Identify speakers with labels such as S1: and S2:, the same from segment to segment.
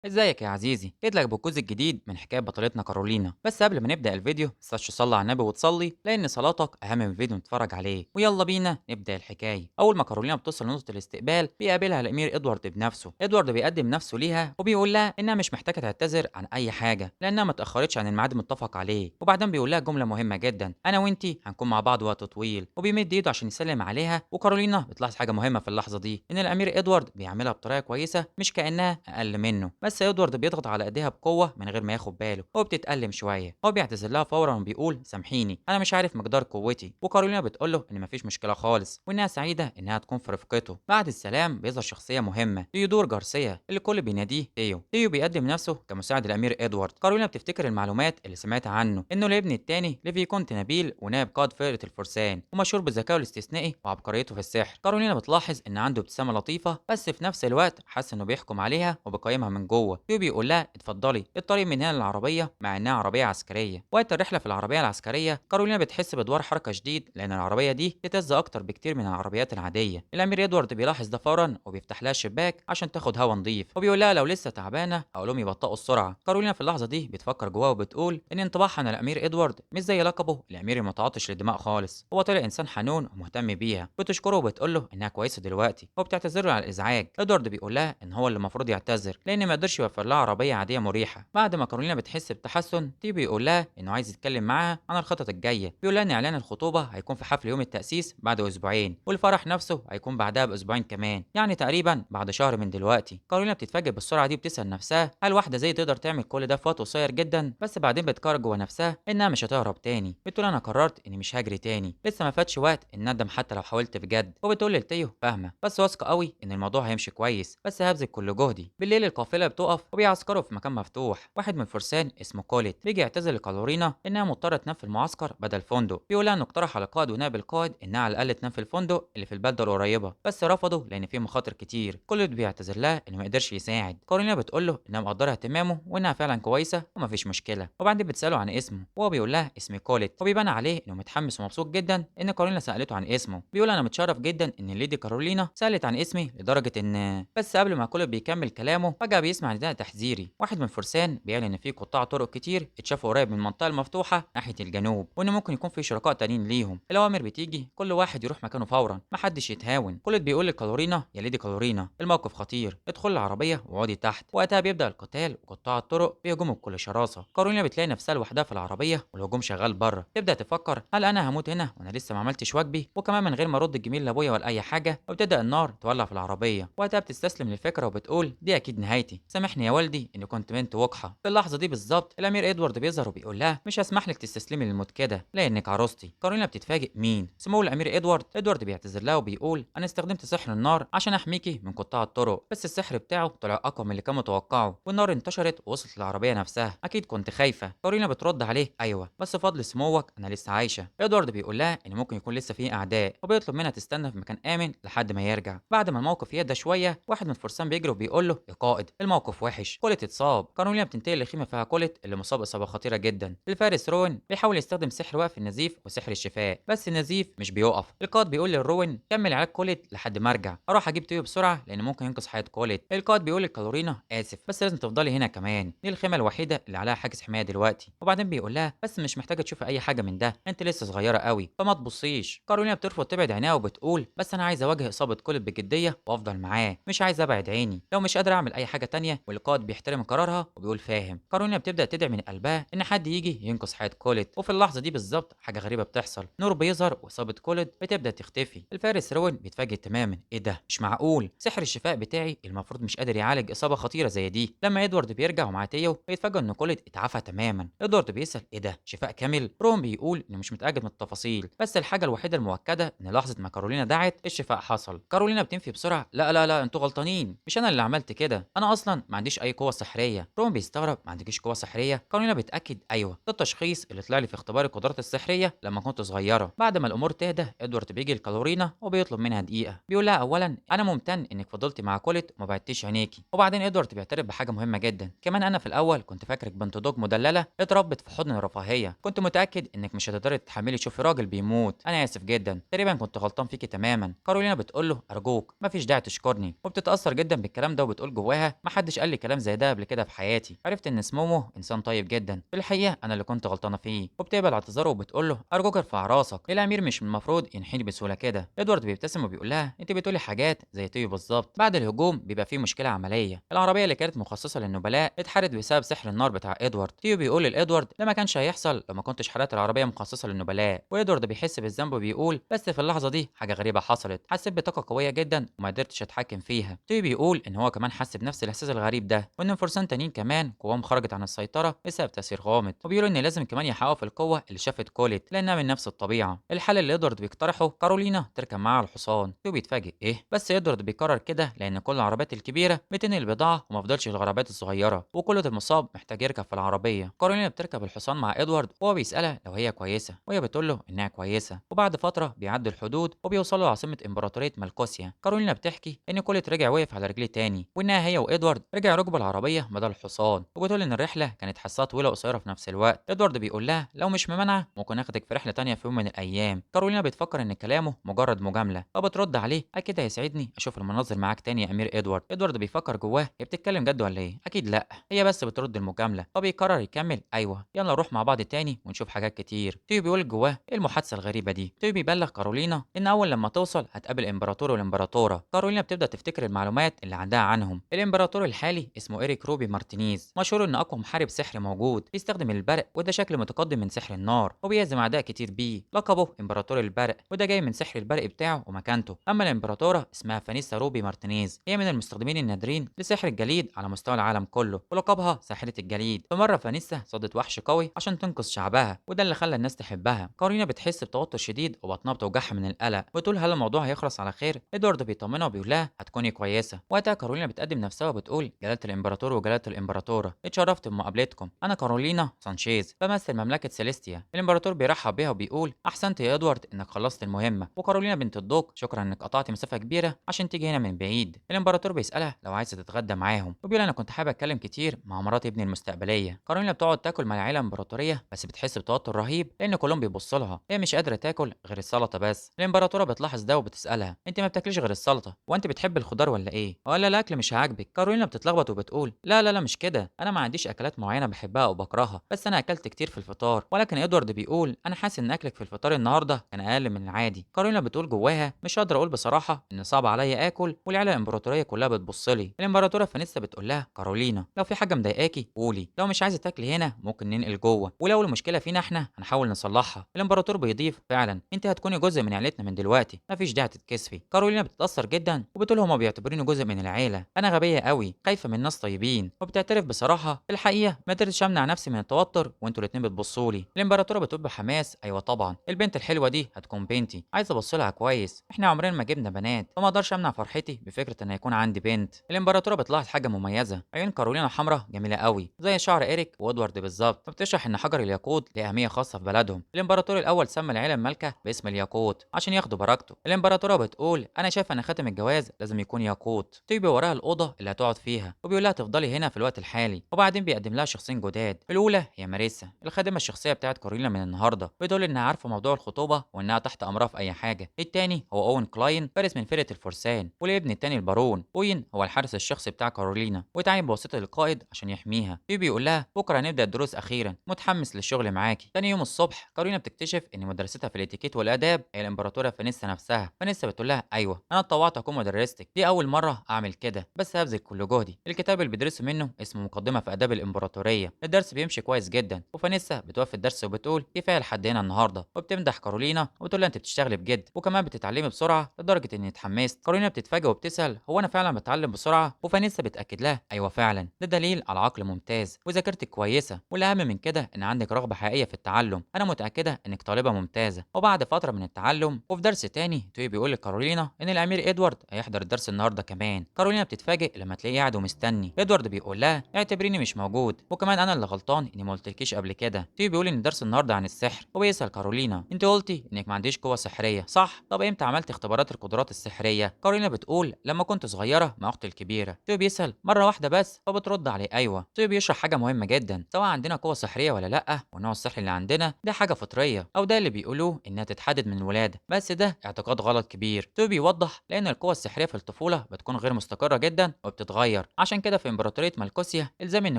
S1: ازيك يا عزيزي؟ جيت لك بالجزء الجديد من حكايه بطلتنا كارولينا. بس قبل ما نبدا الفيديو متنساش تصلي على النبي وتصلي، لان صلاتك اهم من الفيديو نتفرج عليه. ويلا بينا نبدا الحكايه. اول ما كارولينا بتوصل لنقطه الاستقبال بيقابلها الامير ادوارد بنفسه. ادوارد بيقدم نفسه ليها وبيقول لها انها مش محتاجه تعتذر عن اي حاجه لانها ما اتاخرتش عن الميعاد المتفق عليه. وبعدين بيقول لها جمله مهمه جدا: انا وانتي هنكون مع بعض وقت طويل. وبيمد ايده عشان يسلم عليها. وكارولينا بتلاحظ حاجه مهمه في اللحظه دي، ان الامير ادوارد بيعملها بطريقه كويسه مش كانها اقل منه. بس ادوارد بيضغط على ايديها بقوه من غير ما ياخد باله. هو بتتألم شويه. هو بيعتذر لها فورا وبيقول سامحيني، انا مش عارف مقدار قوتي. وكارولينا بتقول له ان مفيش مشكله خالص وانها سعيده انها تكون في رفقته. بعد السلام بيظهر شخصيه مهمه، تيودور جارسيا، اللي الكل بيناديه تيو. تيو بيقدم نفسه كمساعد الامير ادوارد. كارولينا بتفتكر المعلومات اللي سمعتها عنه، انه الابن الثاني لفيكونت نبيل ونائب قائد فرقه الفرسان، ومشهور بذكائه الاستثنائي وعبقريته في السحر. كارولينا بتلاحظ ان عنده ابتسامه لطيفه، بس في نفس الوقت حاسه انه بيحكم عليها وبيقيمها من جوه. تيو بيقول لها اتفضلي، الطريق من هنا للعربيه، مع انها عربيه عسكريه. وقت الرحله في العربيه العسكريه كارولينا بتحس بدوار حركه شديد، لان العربيه دي بتهز اكتر بكتير من العربيات العاديه. الامير ادوارد بيلاحظ ده فورا وبيفتح لها الشباك عشان تاخد هوا نضيف. وبيقول لها لو لسه تعبانه اقول لهم يبطئوا السرعه. كارولينا في اللحظه دي بتفكر جواها وبتقول ان انطباعها عن الامير ادوارد مش زي لقبه الامير المتعطش للدماء خالص. هو طلع انسان حنون ومهتم بيها. بتشكره وبتقول له انها كويسه دلوقتي، وبتعتذر له على الازعاج. ادوارد بيقول لها ان هو اللي المفروض يعتذر لان ما قدرش يوفر لها عربيه عاديه مريحه. بعد ما كارولينا بتحس بتحسن، تيو بيقول لها انه عايز يتكلم معاها عن الخطط الجايه. بيقول لها ان اعلان الخطوبه هيكون في حفل يوم التاسيس بعد اسبوعين، والفرح نفسه هيكون بعدها باسبوعين كمان، يعني تقريبا بعد شهر من دلوقتي. كارولينا بتتفاجئ بالسرعه دي، بتسال نفسها هل واحده زي تقدر تعمل كل ده في وقت قصير جدا؟ بس بعدين بتقرر جوه نفسها انها مش هتهرب تاني. بتقول انا قررت اني مش هجري تاني، لسه ما فاتش وقت الندم حتى لو حاولت بجد. وبتقول لتيو فاهمه، بس واثقه قوي ان الموضوع هيمشي كويس، بس هبذل كل جهدي. بالليل القافله بتقف وبيعسكروا في مكان مفتوح. واحد من الفرسان اسمه كوليت بيجي يعتذر لكالورينا انها مضطره تنام في المعسكر بدل فندق. بيقول لها انه اقترح على القائد ونائب القائد انها على الاقل تنام في الفندق اللي في البلده القريبه، بس رفضوا لان فيه مخاطر كتير. كوليت بيعتذر لها انه ما قدرش يساعد. كارولينا بتقول له انها مقدره اهتمامه وانها فعلا كويسه ومفيش مشكله. وبعدين بتساله عن اسمه وهو بيقول لها اسمي كوليت. وبيبان عليه انه متحمس ومبسوط جدا ان كارولينا سالته عن اسمه. بيقول انا متشرف جدا ان الليدي كارولينا سالت عن اسمي لدرجه ان. بس قبل ما كوليت بيكمل كلامه فجاه بيسمع نداء تحذيري. واحد من الفرسان بيعلن ان في قطاع طرق كتير اتشافوا قريب من المنطقه المفتوحه ناحيه الجنوب، وان ممكن يكون في شركاء تانيين ليهم. الاوامر بتيجي كل واحد يروح مكانه فورا، محدش يتهاون. كوليت بيقول لكالورينا يا ليدي كالورينا الموقف خطير، ادخل العربيه واقعدي تحت. وقتها بيبدا القتال وقطاع الطرق بيهجموا بكل شراسه. كارولينا بتلاقي نفسها لوحدها في العربيه والهجوم شغال بره. تبدا تفكر هل انا هموت هنا وانا لسه ما عملتش واجبي، وكمان من غير ما ارد الجميل لابويا ولا اي حاجه. وبتبدا النار تولع في العربيه. وقتها بتستسلم للفكره وبتقول دي اكيد نهايتي، سامحني يا والدي اني كنت بنت وقحه. في اللحظه دي بالظبط الامير ادوارد بيظهر وبيقول لها مش هسمح لك تستسلمي للموت كده لانك عروستي. كارولينا بتتفاجئ مين سمو الامير ادوارد. ادوارد بيعتذر لها وبيقول انا استخدمت سحر النار عشان احميكي من قطاع الطرق، بس السحر بتاعه طلع اقوى من اللي كان متوقعه، والنار انتشرت ووصلت للعربيه نفسها. اكيد كنت خايفه. كارولينا بترد عليه ايوه، بس فضل سموك انا لسه عايشه. ادوارد بيقول لها ان ممكن يكون لسه فيه اعداء، وبيطلب منها تستنى في مكان امن لحد ما يرجع. بعد ما الموقف يهدى شويه واحد من الفرسان بيجري وبيقول له يا قائد الموقف وحش، كوليت اتصاب. كارولينا بتنتقل لخيمه فيها كوليت اللي مصاب اصابه خطيره جدا. الفارس روين بيحاول يستخدم سحر وقف النزيف وسحر الشفاء، بس النزيف مش بيقف. القائد بيقول للروين كمل علاج كوليت لحد ما ارجع، اروح اجيب تيو بسرعه لان ممكن ينقذ حياه كوليت. القائد بيقول لكالورينا اسف بس لازم تفضلي هنا كمان، دي الخيمه الوحيده اللي عليها حاجز حمايه دلوقتي. وبعدين بيقول لها بس مش محتاجه تشوفي اي حاجه من ده، انت لسه صغيره قوي فما تبصيش. كارولينا بترفض تبعد عينيها وبتقول بس انا عايزه اواجه اصابه كوليت بجديه وافضل معاه، مش عايزه ابعد عيني لو مش قادره اعمل اي حاجه تانية. والقائد بيحترم قرارها وبيقول فاهم. كارولينا بتبدا تدعي من قلبها ان حد يجي ينقذ حياه كوليت. وفي اللحظه دي بالظبط حاجه غريبه بتحصل، نور بيظهر واصابه كوليت بتبدا تختفي. الفارس روين بيتفاجئ تماما، ايه ده مش معقول، سحر الشفاء بتاعي المفروض مش قادر يعالج اصابه خطيره زي دي. لما ادوارد بيرجع ومعاه تيو بيتفاجئ ان كوليت اتعافى تماما. ادوارد بيسال ايه ده شفاء كامل؟ روين بيقول انه مش متاكد من التفاصيل، بس الحاجه الوحيده المؤكده ان لحظه ما كارولينا دعت الشفاء حصل. كارولينا بتنفي بسرعه لا لا لا انتوا غلطانين، مش انا اللي عملت كده، انا اصلا ما عنديش اي قوه سحريه. روين بيستغرب ما عندكيش قوه سحريه؟ كارولينا بتاكد ايوه، ده التشخيص اللي طلع لي في اختبار القدرات السحريه لما كنت صغيره. بعد ما الامور تهدى ادوارد بيجي لكالورينا وبيطلب منها دقيقه. بيقول لها اولا انا ممتن انك فضلتي مع كوليت وما بعدتيش عينيكي. وبعدين ادوارد بيعترف بحاجه مهمه جدا كمان، انا في الاول كنت فاكرك بنت دوج مدلله اتربت في حضن الرفاهيه، كنت متاكد انك مش هتقدري تتحملي تشوفي راجل بيموت. انا اسف جدا، تقريبا كنت غلطان فيكي تماما. كارولينا بتقول له ارجوك مفيش داعي تشكرني، وبتتاثر جدا بالكلام ده وبتقول جواها محدش محدش قال لي كلام زي ده قبل كده في حياتي. عرفت ان سمومو انسان طيب جدا، في الحقيقه انا اللي كنت غلطانه فيه. وبتقبل اعتذاره وبتقول له ارجوك ارفع راسك، الامير مش من المفروض ينحني بسهوله كده. ادوارد بيبتسم وبيقول لها انت بتقولي حاجات زي تيو بالظبط. بعد الهجوم بيبقى فيه مشكله عمليه، العربيه اللي كانت مخصصه للنبلاء اتحرقت بسبب سحر النار بتاع ادوارد. تيو بيقول لادوارد ده ما كانش هيحصل لو ما كنتش حرقت العربيه مخصصه للنبلاء. وادوارد بيحس بالذنب وبيقول بس في اللحظه دي حاجه غريبه حصلت، حسيت بطاقه قويه جدا وما قدرتش اتحكم فيها. تيو بيقول ان هو كمان حس بنفس الاحساس الغريب ده، وان فرسان تانيين كمان قواهم خرجت عن السيطره بسبب تاثير غامض. وبيقولوا ان لازم كمان يحققوا في القوه اللي شافت كوليت لانها من نفس الطبيعه. الحل اللي ادوارد بيقترحه كارولينا تركب معاه على الحصان. تيو بيتفاجئ ايه، بس ادوارد بيقرر كده لان كل العربيات الكبيره بتنقل البضاعه وما فضلش العربيات الصغيره، وكل المصاب محتاج يركب في العربيه. كارولينا بتركب الحصان مع ادوارد وهو بيسالها لو هي كويسه، وهي بتقول له انها كويسه. وبعد فتره بيعدوا الحدود وبيوصلوا لعاصمه امبراطوريه مالكوسيا. كارولينا بتحكي ان كوليت رجع وقف على رجليه تاني، وانها هي وادوارد رجعوا ركبوا العربيه بدل الحصان. وبتقول ان الرحله كانت حاساها طويله وقصيره في نفس الوقت. ادوارد بيقول لها لو مش ممانعه ممكن اخدك في رحله تانيه في يوم من الايام. كارولينا بتفكر ان كلامه مجرد مجامله، فبترد عليه اكيد هيسعدني اشوف المناظر معاك تاني يا امير ادوارد. ادوارد بيفكر جواه هي بتتكلم جد ولا ايه، اكيد لا، هي بس بترد المجامله. فبيقرر يكمل ايوه يلا نروح مع بعض تاني ونشوف حاجات كتير. تيو بيقول جواه ايه المحادثه الغريبه دي. تيو بيبلغ كارولينا ان اول لما توصل هتقابل الامبراطور والامبراطوره. كارولينا بتبدا تفتكر المعلومات اللي عندها عنهم. الامبراطور الحالي اسمه إيريك روبي مارتينيز، مشهور ان اقوى محارب سحر موجود، بيستخدم البرق وده شكل متقدم من سحر النار، وبيهزم اعداء كتير بيه. لقبه امبراطور البرق وده جاي من سحر البرق بتاعه ومكانته. اما الامبراطوره اسمها فانيسا روبي مارتينيز، هي من المستخدمين النادرين لسحر الجليد على مستوى العالم كله، ولقبها ساحره الجليد. فمره فانيسا صادت وحش قوي عشان تنقذ شعبها، وده اللي خلى الناس تحبها. كارينا بتحس بتوتر شديد وبطنها بتوجعها من القلق، بتقول هل الموضوع هيخلص على خير. ادوارد بيطمنها وبيقول لها هتكوني كويسه. وقتها كارولينا بتقدم نفسها وبتقول جلاله الامبراطور وجلاله الامبراطوره، اتشرفت بمقابلتكم، انا كارولينا سانشيز بمثل مملكه سيليستيا. الامبراطور بيرحب بيها وبيقول احسنت يا ادوارد انك خلصت المهمه. وكارولينا بنت الضوء شكرا انك قطعت مسافه كبيره عشان تيجي هنا من بعيد. الامبراطور بيسالها لو عايزه تتغدى معاهم، وبيقول انا كنت حابب اتكلم كتير مع مرات ابني المستقبليه. كارولينا بتقعد تاكل مع العيله الامبراطوريه بس بتحس بتوتر رهيب لان كلهم بيبصوا لها، هي مش قادره تاكل غير السلطه بس. الامبراطوره بتلاحظ ده وبتسالها انت ما بتاكليش غير السلطه، وانت بتحب الخضار ولا ايه، ولا الاكل مش عاجبك؟ كارولينا بتتلخبط وبتقول لا مش كده، انا ما عنديش اكلات معينه بحبها او بكرهها، بس انا اكلت كتير في الفطار. ولكن ادوارد بيقول انا حاسس ان اكلك في الفطار النهارده كان اقل من العادي. كارولينا بتقول جواها مش قادره اقول بصراحه ان صعب عليا اكل والعيله الامبراطوريه كلها بتبص لي. الامبراطوره فانيسا بتقول لها كارولينا لو في حاجه مضايقاكي قولي، لو مش عايزه تاكلي هنا ممكن ننقل جوه، ولو المشكله فينا احنا هنحاول نصلحها. الامبراطور بيضيف فعلا انت هتكوني جزء من عيلتنا من دلوقتي، مفيش داعي تتكسفي. كارولينا بتتاثر جدا وبتقول هما بيعتبروني جزء من العيله، انا غبيه قوي خايفه من ناس طيبين. وبتعترف بصراحه الحقيقه ما قدرتش امنع نفسي من التوتر وانتوا الاتنين بتبصوا لي. الامبراطوره بتقول بحماس ايوه طبعا البنت الحلوه دي هتكون بنتي، عايزه ابص لها كويس، احنا عمرنا ما جبنا بنات فما اقدرش امنع فرحتي بفكره ان يكون عندي بنت. الامبراطوره بتلاحظ حاجه مميزه، عيون كارولينا حمراء جميله قوي زي شعر ايريك وادوارد بالظبط. فبتشرح ان حجر الياقوت ليه اهميه خاصه في بلدهم. الامبراطور الاول سمى العيله المالكه باسم الياقوت عشان ياخدوا بركته. الامبراطوره بتقول انا شايفه ان خاتم الجواز لازم يكون ياقوت. تيجي وراها الاوضه اللي هتقعد فيها وبيقول لها تفضلي هنا في الوقت الحالي. وبعدين بيقدم لها شخصين جداد، الاولى هي ماريسا الخادمه الشخصيه بتاعت كارولينا من النهارده، بتقول انها عارفه موضوع الخطوبه وانها تحت امرها في اي حاجه. التاني هو اوين كلاين فارس من فرقه الفرسان، والابن التاني البارون. اوين هو الحارس الشخصي بتاع كارولينا وتعين بواسطه القائد عشان يحميها. بيقول لها بكره هنبدا الدروس اخيرا، متحمس للشغل معاكي. تاني يوم الصبح كارولينا بتكتشف ان مدرستها في الاتيكيت والاداب هي الامبراطوره فانيسا نفسها. فانيسا بتقول لها ايوه انا اتطوعت اكون مدرستك، دي اول مره اعمل كده بس هبذل كل جهدي. الكتاب اللي بيدرسوا منه اسمه مقدمه في اداب الامبراطوريه. الدرس بيمشي كويس جدا، وفانيسا بتوقف الدرس وبتقول كفايه لحد هنا النهارده. وبتمدح كارولينا وبتقول لها انت بتشتغلي بجد وكمان بتتعلمي بسرعه لدرجه اني اتحمست. كارولينا بتتفاجئ وبتسال هو انا فعلا بتعلم بسرعه؟ وفانيسا بتاكد لها ايوه فعلا ده دليل على عقل ممتاز وذاكرتك كويسه، والاهم من كده ان عندك رغبه حقيقيه في التعلم، انا متاكده انك طالبه ممتازه. وبعد فتره من التعلم وفي درس تاني توي بيقول لكارولينا ان الامير ادوارد هيحضر الدرس النهارده كمان. كارولينا بتتفاجئ لما تلاقيه قاعد ومستني. ادوارد بيقول لها اعتبريني مش موجود، وكمان انا اللي غلطان اني ما قلتلكيش قبل كده. توي بيقول ان الدرس النهارده عن السحر، وبيسال كارولينا انت قلتي انك ما عنديش قوه سحريه صح؟ طب امتى عملت اختبارات القدرات السحريه؟ كارولينا بتقول لما كنت صغيره مع اختي الكبيره. توي بيسال مره واحده بس؟ فبترد عليه ايوه. توي بيشرح حاجه مهمه جدا، سواء عندنا قوه سحريه ولا لا، ونوع السحر اللي عندنا ده حاجه فطريه او ده اللي بيقولوه انها تتحدد من الولاده، بس ده اعتقاد غلط كبير. توي بيوضح لان القوه السحريه في الطفوله بتكون غير مستقره جدا وبتتغير صغير. عشان كده في امبراطوريه مالكوسيا الزام ان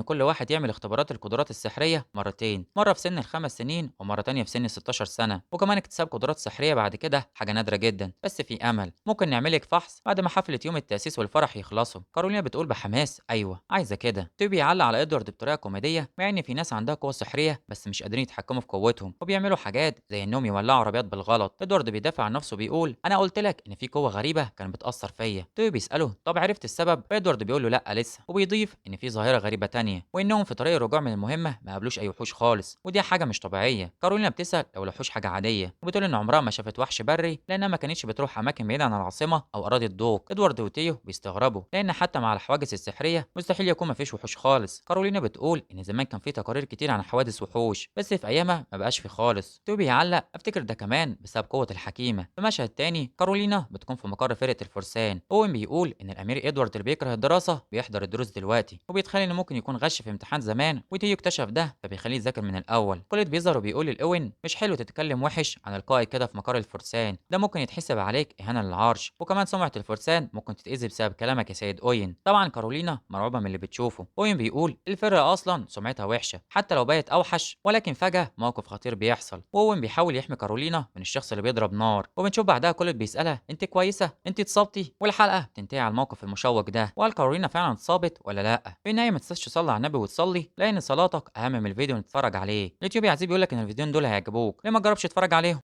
S1: كل واحد يعمل اختبارات القدرات السحريه مرتين، مره في سن الخمس سنين ومره تانية في سن 16 سنه. وكمان اكتساب قدرات سحريه بعد كده حاجه نادره جدا، بس في امل ممكن نعملك فحص بعد ما حفله يوم التاسيس والفرح يخلصوا. كارولينا بتقول بحماس ايوه عايزه كده. تيو بيعلق على ادوارد بطريقه كوميديه، مع ان في ناس عندها قوه سحريه بس مش قادرين يتحكموا في قوتهم وبيعملوا حاجات زي انهم يولعوا عربيات بالغلط. ادوارد بيدافع عن نفسه بيقول انا قلت لك ان في قوه غريبه كانت بتاثر فيا. تيو بيساله طب عرفت السبب؟ ادوارد بيقول له لا لسه، وبيضيف ان في ظاهره غريبه تانية وانهم في طريق الرجوع من المهمه ما قابلوش اي وحوش خالص، ودي حاجه مش طبيعيه. كارولينا بتسال لو الوحوش حاجه عاديه، وبتقول ان عمرها ما شافت وحش بري لانها ما كانتش بتروح اماكن بعيده عن العاصمه او اراضي الضوء. ادوارد وتيو بيستغربوا لان حتى مع الحواجز السحريه مستحيل يكون ما فيش وحوش خالص. كارولينا بتقول ان زمان كان في تقارير كتير عن حوادث وحوش بس في ايامها ما بقاش في خالص. تيو بيعلق افتكر ده كمان بسبب قوه الحكيمه. في مشهد تاني كارولينا بتكون في مقر فرقه الفرسان. اوين بيقول ان الامير ادوارد اللي بيكره الدراسه بيحضر الدروس دلوقتي، وبيتخيل انه ممكن يكون غش في امتحان زمان، وتيو اكتشف ده فبيخليه يذاكر من الاول. كوليت بيظهر وبيقول لاوين مش حلو تتكلم وحش عن القائد كده في مقر الفرسان، ده ممكن يتحسب عليك اهانه للعرش، وكمان سمعه الفرسان ممكن تتاذي بسبب كلامك يا سيد اوين. طبعا كارولينا مرعوبه من اللي بتشوفه. اوين بيقول الفرقه اصلا سمعتها وحشه حتى لو بقت اوحش، ولكن فجاه موقف خطير بيحصل، واوين بيحاول يحمي كارولينا من الشخص اللي بيضرب نار. وبنشوف بعدها كوليت بيسالها انت كويسه؟ انت اتصبتي؟ والحلقه بتنتهي على الموقف المشوق ده، وهل كارولينا فعلا اتصابت ولا لا. في النهايه ما تنساش تصلي على النبي وتصلي، لان صلاتك اهم من الفيديو اللي تتفرج عليه. اليوتيوب يا عزيزي بيقول لك ان الفيديوهين دول هيعجبوك، ليه ما تجربش تتفرج عليهم؟